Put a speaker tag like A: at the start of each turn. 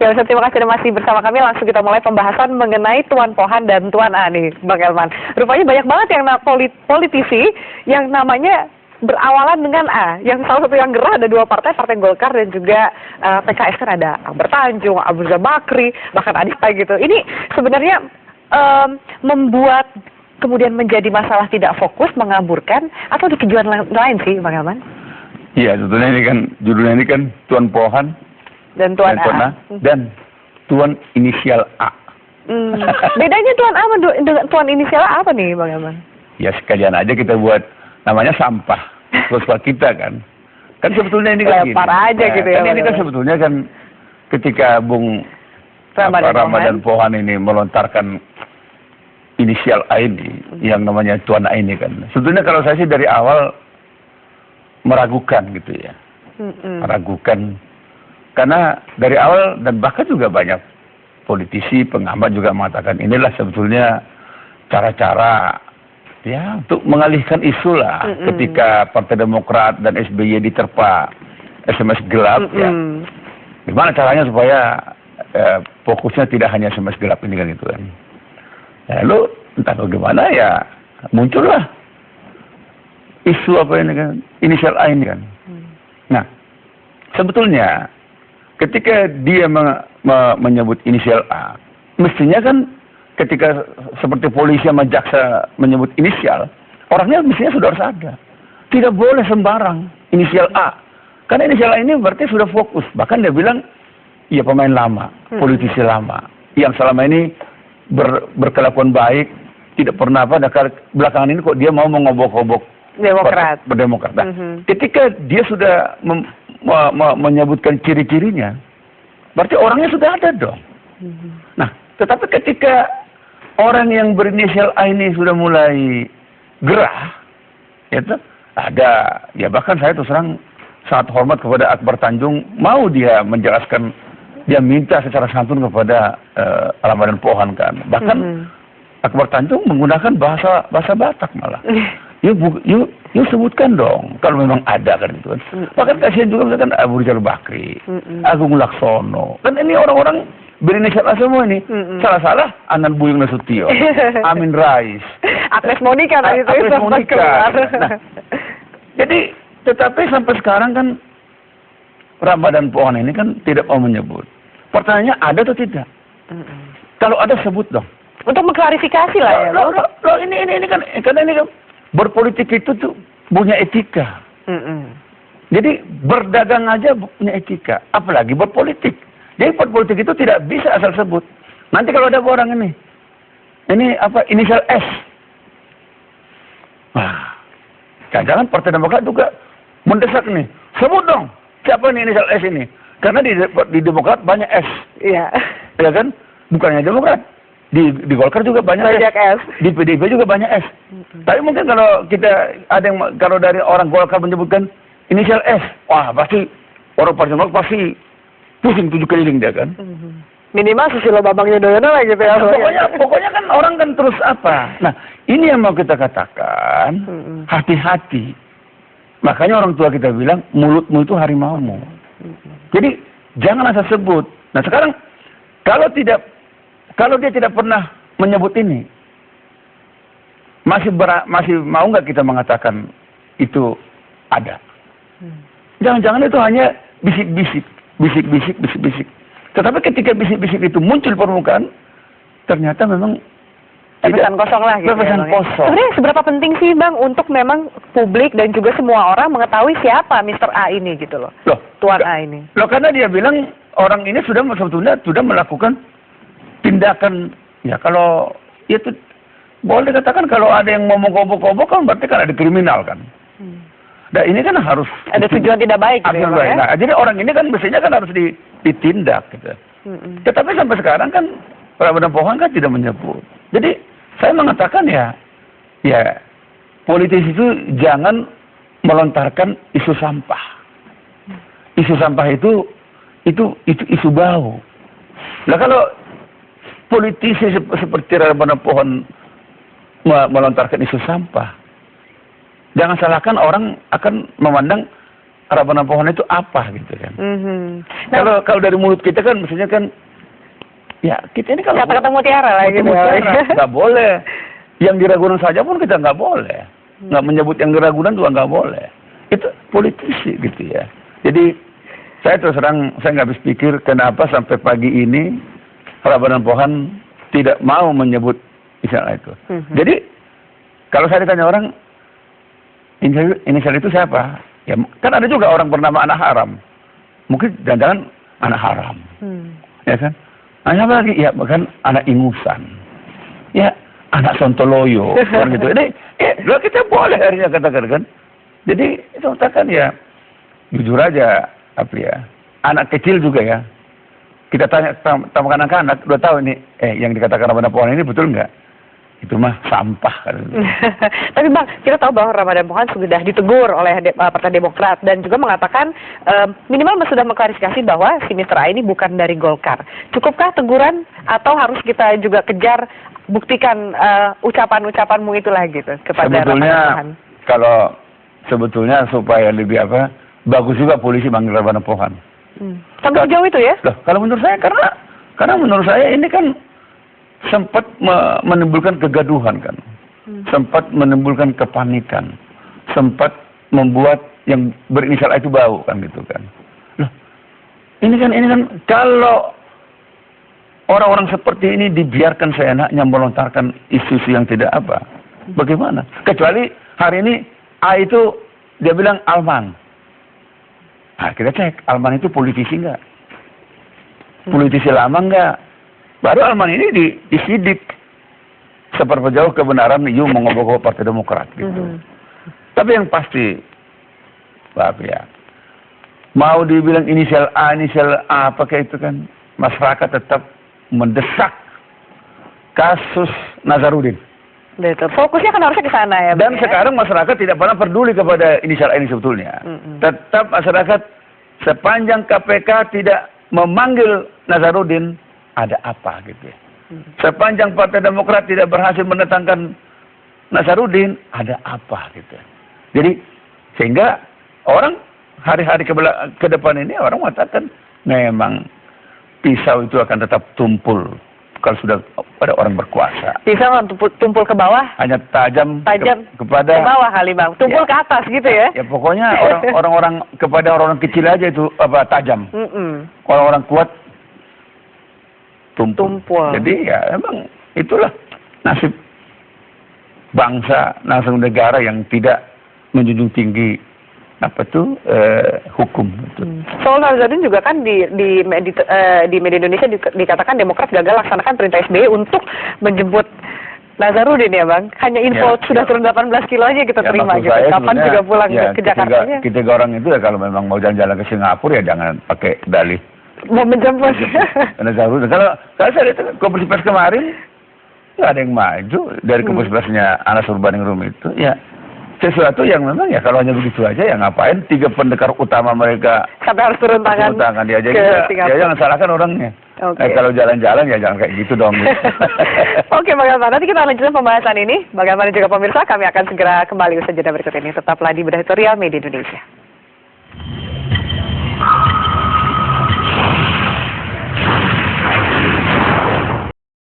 A: Ya, Ustaz, terima kasih sudah masih bersama kami. Langsung kita mulai pembahasan mengenai Tuan Pohan dan Tuan A nih, Bang Elman. Rupanya banyak banget yang politisi yang namanya berawalan dengan A. Yang salah satu yang gerah ada dua partai, Partai Golkar dan juga PKS kan ada Akbar Tanjung, Abu Rizal Bakri, bahkan Adita gitu. Ini sebenarnya membuat kemudian menjadi masalah tidak fokus, mengaburkan, atau ada tujuan lain sih, Bang Elman?
B: Iya, sebetulnya ini kan, judulnya ini kan Tuan Pohan
A: dan Tuan A.
B: Dan Tuan inisial A.
A: Bedanya Tuan A dengan Tuan inisial A apa nih, Bang Elman?
B: Ya sekalian aja kita buat namanya sampah. Terus kita kan sebetulnya ini kan
A: lempar aja gitu ya.
B: Kan ini kan sebetulnya kan ketika Bung Ramadan Pohan ini melontarkan inisial A ini, yang namanya Tuan A ini kan. Sebetulnya kalau saya sih dari awal meragukan gitu ya. Meragukan. Karena dari awal dan bahkan juga banyak politisi, pengamat juga mengatakan inilah sebetulnya cara-cara ya untuk mengalihkan isu lah ketika Partai Demokrat dan SBY diterpa SMS gelap ya. Gimana caranya supaya fokusnya tidak hanya SMS gelap ini kan itu kan. Ya, lalu entah bagaimana ya muncullah isu apa ini kan, inisial A ini kan. Nah, sebetulnya ketika dia menyebut inisial A, mestinya kan ketika seperti polisi sama jaksa menyebut inisial, orangnya mestinya sudah harus ada. Tidak boleh sembarang inisial A. Karena inisial A ini berarti sudah fokus. Bahkan dia bilang, ya pemain lama, politisi lama. Yang selama ini berkelakuan baik, tidak pernah apa, belakangan ini kok dia mau mengobok-obok Demokrat. Nah, ketika dia sudah menyebutkan ciri-cirinya, berarti orangnya sudah ada dong. Nah, tetapi ketika orang yang berinisial A ini sudah mulai gerah, itu ada, ya bahkan saya terus terang sangat hormat kepada Akbar Tanjung, mau dia menjelaskan, dia minta secara santun kepada Ramadan Pohan kan. Bahkan Akbar Tanjung menggunakan bahasa Batak malah. Yuk sebutkan dong, kalau memang ada kan itu kan. Bahkan kasihan juga misalkan Abu Rizal Bakri, Agung Laksono. Kan ini orang-orang berinisial A semua ini. Salah-salah Anand Buyung Nasution, Amin Rais,
A: Agnes Monica tadi itu.
B: Agnes Monica. Nah, jadi tetapi sampai sekarang kan Ramadan Pohan ini kan tidak mau menyebut. Pertanyaannya ada atau tidak? Kalau ada sebut dong.
A: Untuk mengklarifikasi lah ya.
B: Loh, ini kan karena ini kan berpolitik itu tuh punya etika. Jadi berdagang aja punya etika, apalagi berpolitik. Jadi berpolitik itu tidak bisa asal sebut. Nanti kalau ada orang ini apa inisial S. Wah, jangan Partai Demokrat juga mendesak nih. Sebut dong siapa nih inisial S ini? Karena di Demokrat banyak S. Iya. Ya kan? Bukannya Demokrat. Di Golkar juga banyak S. Di PDIP juga banyak S. Tapi mungkin kalau kita ada yang kalau dari orang Golkar menyebutkan inisial S, wah pasti orang Partai Demokrat pasti pusing 7 keliling dia kan.
A: Minimal Susilo Bambang Yudhoyono lah gitu ya.
B: Pokoknya kan orang kan terus apa. Nah, ini yang mau kita katakan, hati-hati. Makanya orang tua kita bilang, mulutmu itu harimaumu. Jadi jangan asal sebut. Nah sekarang kalau dia tidak pernah menyebut ini, masih mau nggak kita mengatakan itu ada? Jangan-jangan itu hanya bisik-bisik. Tetapi ketika bisik-bisik itu muncul permukaan, ternyata memang
A: pesan kosong lah gitu.
B: Pesan kosong.
A: Sebenarnya seberapa penting sih Bang untuk memang publik dan juga semua orang mengetahui siapa Mr. A ini gitu loh. Tuan A ini.
B: Loh karena dia bilang orang ini sebetulnya sudah melakukan tindakan, ya kalau itu boleh dikatakan kalau ada yang mau mengobok-obok kan berarti kan ada kriminal kan. Nah ini kan harus
A: ada tujuan tidak baik gitu ya.
B: Nah, jadi orang ini kan mestinya kan harus ditindak gitu. Tetapi sampai sekarang kan Ramadan Pohan kan tidak menyebut. Jadi saya mengatakan ya politisi itu jangan melontarkan isu sampah. Isu sampah itu isu bau. Nah kalau politisi seperti Ramadan Pohan melontarkan isu sampah, jangan salahkan orang akan memandang Ramadan pohon itu apa gitu kan.
A: Nah,
B: Kalau dari mulut kita kan mestinya kan ya kita ini kalau
A: kata-kata mutiara lah gitu.
B: nggak boleh. Yang di Ragunan saja pun kita nggak boleh. Nggak menyebut yang di Ragunan juga nggak boleh. Itu politisi gitu ya. Jadi saya terus terang saya nggak habis pikir kenapa sampai pagi ini Ramadan pohon tidak mau menyebut istilah itu. Jadi kalau saya ditanya orang inisial itu siapa? Ya kan ada juga orang bernama anak haram. Mungkin jangan-jangan anak haram. Ya kan? Apa lagi? Ya bahkan anak ingusan. Ya anak sontoloyo. Kan gitu. Jadi kita boleh akhirnya katakan kan. Jadi itu katakan ya jujur aja apa ya. Anak kecil juga ya. Kita tanya sama anak-anak, udah tahu ini yang dikatakan Ramadan pohon ini betul nggak? Itu mah sampah kan.
A: Tapi Bang, kita tahu bahwa Ramadan pohon sudah ditegur oleh Partai Demokrat dan juga mengatakan minimal sudah mengklarifikasi bahwa si Mr. A ini bukan dari Golkar. Cukupkah teguran atau harus kita juga kejar buktikan ucapan-ucapanmu itulah gitu kepada
B: sebetulnya
A: Ramadan pohon?
B: Kalau sebetulnya supaya lebih bagus juga polisi manggil Ramadan pohon.
A: Sampai sejauh itu ya?
B: Loh, kalau menurut saya karena menurut saya ini kan sempat menimbulkan kegaduhan kan, sempat menimbulkan kepanikan, sempat membuat yang berinisial A itu bau kan gitu kan. Loh, ini kan kalau orang-orang seperti ini dibiarkan seenaknya melontarkan isu-isu yang tidak apa, bagaimana? Kecuali hari ini A itu dia bilang Alman. Nah, kita cek Alman itu politisi nggak? Politisi lama nggak? Baru Alman ini disidik seberapa jauh kebenaran you mengobok-obok Partai Demokrat gitu. Tapi yang pasti, Bapak ya, mau dibilang inisial A pakai itu kan, masyarakat tetap mendesak kasus Nazarudin.
A: Betul. Fokusnya kan harusnya ke sana ya.
B: Dan sekarang masyarakat tidak pernah peduli kepada inisial A ini sebetulnya. Tetap masyarakat sepanjang KPK tidak memanggil Nazarudin, ada apa gitu ya. Sepanjang Partai Demokrat tidak berhasil mendatangkan Nazarudin, ada apa gitu. Jadi sehingga orang hari-hari ke depan ini orang mengatakan memang pisau itu akan tetap tumpul kalau sudah pada orang berkuasa.
A: Pisau tumpul ke bawah?
B: Hanya tajam
A: ke
B: kepada
A: bawah kali Bang. Tumpul ke atas gitu ya?
B: Ya pokoknya orang-orang kepada orang kecil aja itu tajam. Orang-orang kuat tumpul. Jadi ya emang itulah nasib bangsa, nasib negara yang tidak menjunjung tinggi hukum.
A: Soal Nazarudin juga kan di media Indonesia dikatakan Demokrat gagal laksanakan perintah SBY untuk menjemput Nazarudin ya Bang. Hanya info sudah turun 18 kilo aja kita terima gitu. Kapan juga pulang ke Jakarta?
B: Ketiga orang itu ya kalau memang mau jalan-jalan ke Singapura ya jangan pakai dalih
A: mau menjemput.
B: Nazarudin. Kalau saya lihat konferensi pers kemarin nggak ada yang maju dari konferensi persnya Anas Urbaningrum itu ya. Sesuatu yang memang ya kalau hanya begitu aja ya ngapain 3 pendekar utama mereka
A: sampai harus turun tangan
B: dia aja ya jangan salahkan orangnya. Kalau jalan-jalan ya jangan kayak gitu dong.
A: Oke Bang Elman, nanti kita lanjutkan pembahasan ini. Bagaimana juga pemirsa, kami akan segera kembali usaha jeda berikut ini. Tetaplah di Bedah Editorial Media Indonesia.